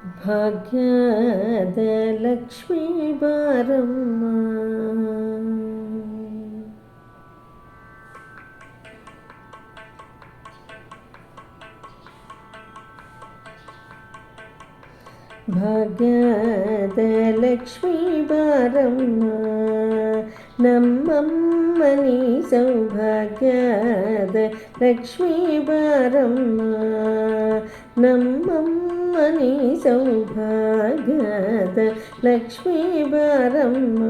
ಭಾಗ್ಯದ ಲಕ್ಷ್ಮೀ ಬಾರಮ್ಮ, ಭಾಗ್ಯದ ಲಕ್ಷ್ಮೀ ಬಾರಮ್ಮ, ನಮ್ಮಮ್ಮನಿ ಸೌಭಾಗ್ಯದ ಲಕ್ಷ್ಮೀ ಬಾರಮ್ಮ, ನಮ್ಮಮ್ಮನಿ ಸೌಭಾಗ್ಯದ ಲಕ್ಷ್ಮೀ ಬಾರಮ್ಮ,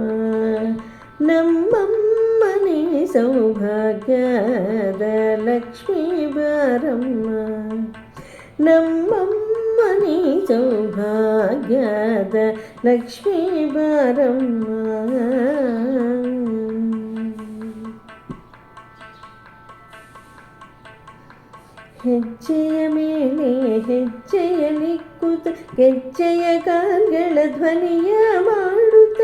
ನಮ್ಮಮ್ಮನಿ ಸೌಭಾಗ್ಯದ ಲಕ್ಷ್ಮೀ ಬಾರಮ್ಮ, ನಮ್ಮಮ್ಮನಿ ಸೌಭಾಗ್ಯದ ಲಕ್ಷ್ಮೀ ಬಾರಮ್ಮ. ಹೆಜ್ಜೆಯ ಮೇಲೆ ಹೆಜ್ಜೆಯಲಿಕ್ಕುತ್ತ ಗೆಜ್ಜೆಯ ಕಾಲ್ಗಳ ಧ್ವನಿಯ ಮಾಡುತ್ತ,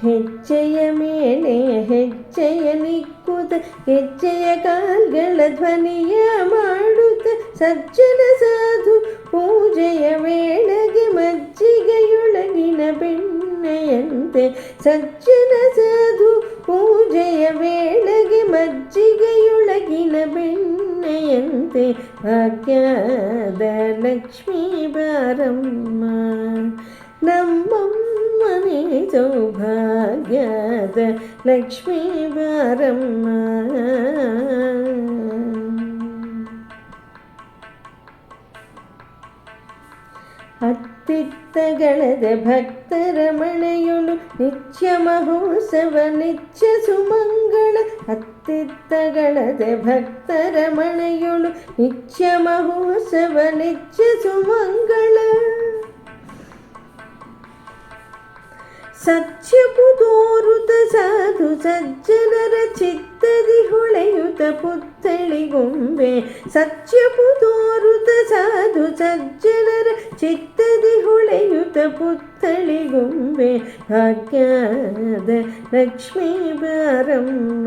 ಹೆಜ್ಜೆಯ ಮೇಲೆ ಹೆಜ್ಜೆಯಲಿಕ್ಕುತ್ತ ಗೆಜ್ಜೆಯ ಕಾಲ್ಗಳ ಧ್ವನಿಯ ಮಾಡುತ್ತ, ಸಜ್ಜನ ಸಾಧು ಪೂಜೆಯ ವೇಳೆಗೆ ಮಜ್ಜಿಗೆಯೊಳಗಿನ ಬೆಣ್ಣೆಯಂತೆ, ಸಜ್ಜನ ಸಾಧು ಪೂಜೆಯ ವೇಳೆಗೆ ಮಜ್ಜಿಗೆಯೊಳಗಿನ ಬೆಣ್ಣೆಯಂತೆ, ಭಾಗ್ಯದ ಲಕ್ಷ್ಮೀ ಬಾರಮ್ಮ, ನಮ್ಮಮ್ಮನೇ ಸೌಭಾಗ್ಯದ ಲಕ್ಷ್ಮೀ ಬಾರಮ್ಮ. ಅತ್ತಿತ್ತಗಳದ ಭಕ್ತರ ಮನೆಯೊಳು ನಿತ್ಯ ಮಹೋತ್ಸವ ನಿತ್ಯ ಸುಮಂಗಳ, ಅತ್ತಿತ್ತಗಳದ ಭಕ್ತರ ಮನೆಯೊಳು ನಿತ್ಯ ಮಹೋತ್ಸವ ನಿತ್ಯ ಸುಮಂಗಳ, ಸತ್ಯಪು ತೋರುತ ಸಾಧು ಸಜ್ಜನರ ಚಿತ್ತದಿ ಹೊಳೆಯುತ ಪುತ್ಥಳಿಗೊಂಬೆ, ಸತ್ಯಪು ತೋರುತ ಸಾಧು ಸಜ್ಜನರ ಚಿತ್ತದಿ ಹೊಳೆಯುತ ಪುತ್ಥಳಿಗೊಂಬೆ, ಭಾಗ್ಯದ ಲಕ್ಷ್ಮೀ ಬಾರಮ್ಮ,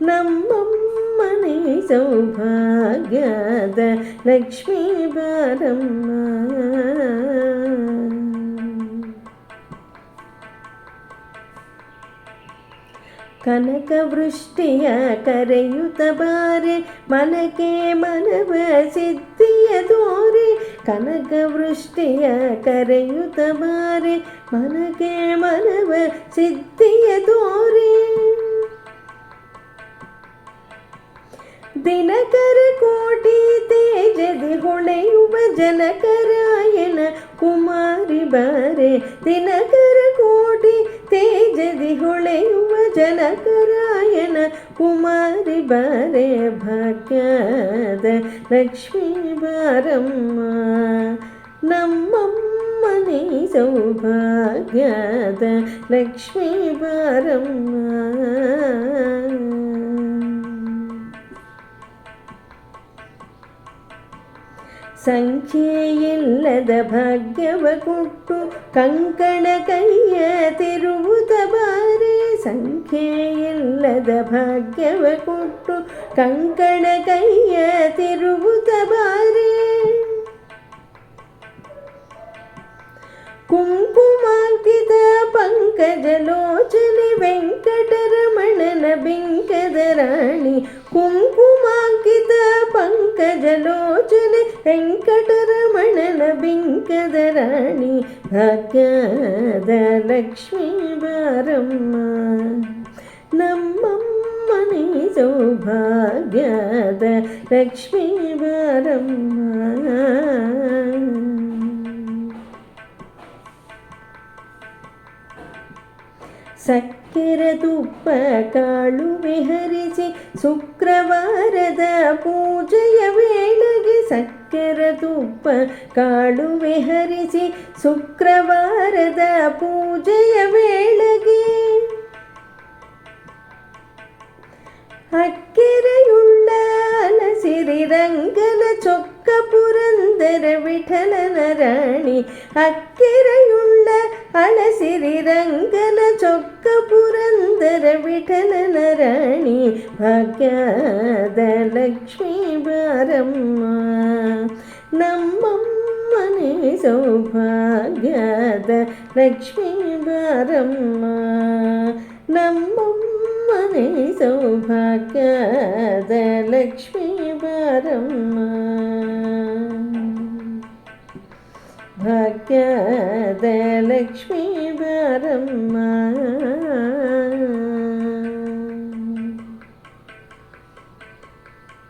ನಮ್ಮಮ್ಮನೇ ಸೌಭಾಗ್ಯದ ಲಕ್ಷ್ಮೀ ಬಾರಮ್ಮ. ಕನಕ ವೃಷ್ಟಿಯ ಕರೆಯುತ್ತ ಬಾರೆ ಮನಕ್ಕೆ ಮನವ ಸಿದ್ಧಿಯ ತೋರೆ, ಕನಕ ವೃಷ್ಟಿಯ ಕರೆಯುತ್ತ ಬಾರೆ ಮನಕ್ಕೆ ಮನವ ಸಿದ್ಧಿಯ ತೋರೆ, ದಿನಕರ ಕೋಟಿ ತೇಜದಿ ಹೊಳೆಯುವ ಜನಕರಾಯನ ಕುಮಾರಿ ಬಾರೆ, ದಿನಕರ ಕೋಟಿ ತೇಜದಿ ಹೊಳೆಯುವ ಜನಕರಾಯನ ಕುಮಾರಿ ಬಾರೆ, ಭಾಗ್ಯದ ಲಕ್ಷ್ಮೀ ಬಾರಮ್ಮ, ನಮ್ಮಮ್ಮನೇ ಸೌಭಾಗ್ಯದ ಲಕ್ಷ್ಮೀ ಬಾರಮ್ಮ. ಸಂಖ್ಯೆಯಿಲ್ಲದ ಭಾಗ್ಯವ ಕೊಟ್ಟು ಕಂಕಣ ಕೈಯ ತಿರುವುದ ಬಾರೆ, ಸಂಖ್ಯೆಯಿಲ್ಲದ ಭಾಗ್ಯವ ಕೊಟ್ಟು ಕಂಕಣ ಕೈಯ ತಿರುವುದ ಬಾರೆ, ಕುಂಕುಮಾಂಕಿತ ಪಂಕಜಲೋಚನೆ ವೆಂಕಟರಮಣನ ಬಿಂಕದ ರಾಣಿ, ಕುಂಕುಮಾಂಕಿತ ಪಂಕಜಲೋಚನೆ ವೆಂಕಟರಮಣನ ಬಿಂಕದ ರಾಣಿ, ಭಾಗ್ಯದ ಲಕ್ಷ್ಮೀ ಬಾರಮ್ಮ, ನಮ್ಮಮ್ಮನೇ ಸೌಭಾಗ್ಯದ ಲಕ್ಷ್ಮೀ ಬಾರಮ್ಮ. ಸಕ್ಕೆರೆ ತುಪ್ಪ ಕಾಳು ವಿಹರಿಸಿ ಶುಕ್ರವಾರದ ಪೂಜೆಯ ವೇಳೆಗೆ, ಸಕ್ಕೆರೆ ತುಪ್ಪ ಕಾಳು ವಿಹರಿಸಿ ಶುಕ್ರವಾರದ ಪೂಜೆಯ ವೇಳೆಗೆ, ಅಕ್ಕೆರೆಯುಳ್ಳ ಅಲಸಿರಿ ರಂಗನ ಚೊಕ್ಕ ಪುರಂದರ ವಿಠಲನ ರಾಣಿ, ಅಕ್ಕೆರೆಯುಳ್ಳ ಅಳಸಿರಿ ರಂಗನ ಚೊಕ್ಕ ಪುರಂದರ ವಿಠಲನ ರಾಣಿ ಭಾಗ್ಯದ ಲಕ್ಷ್ಮೀ ಬಾರಮ್ಮ ನಮ್ಮಮ್ಮನೇ ಸೌಭಾಗ್ಯದ ಲಕ್ಷ್ಮೀ ಬಾರಮ್ಮ ನಮ್ಮಮ್ಮನೇ ಸೌಭಾಗ್ಯದ ಲಕ್ಷ್ಮೀ ಬಾರಮ್ಮ ಭಾಗ್ಯದ ಲಕ್ಷ್ಮೀ ಬಾರಮ್ಮ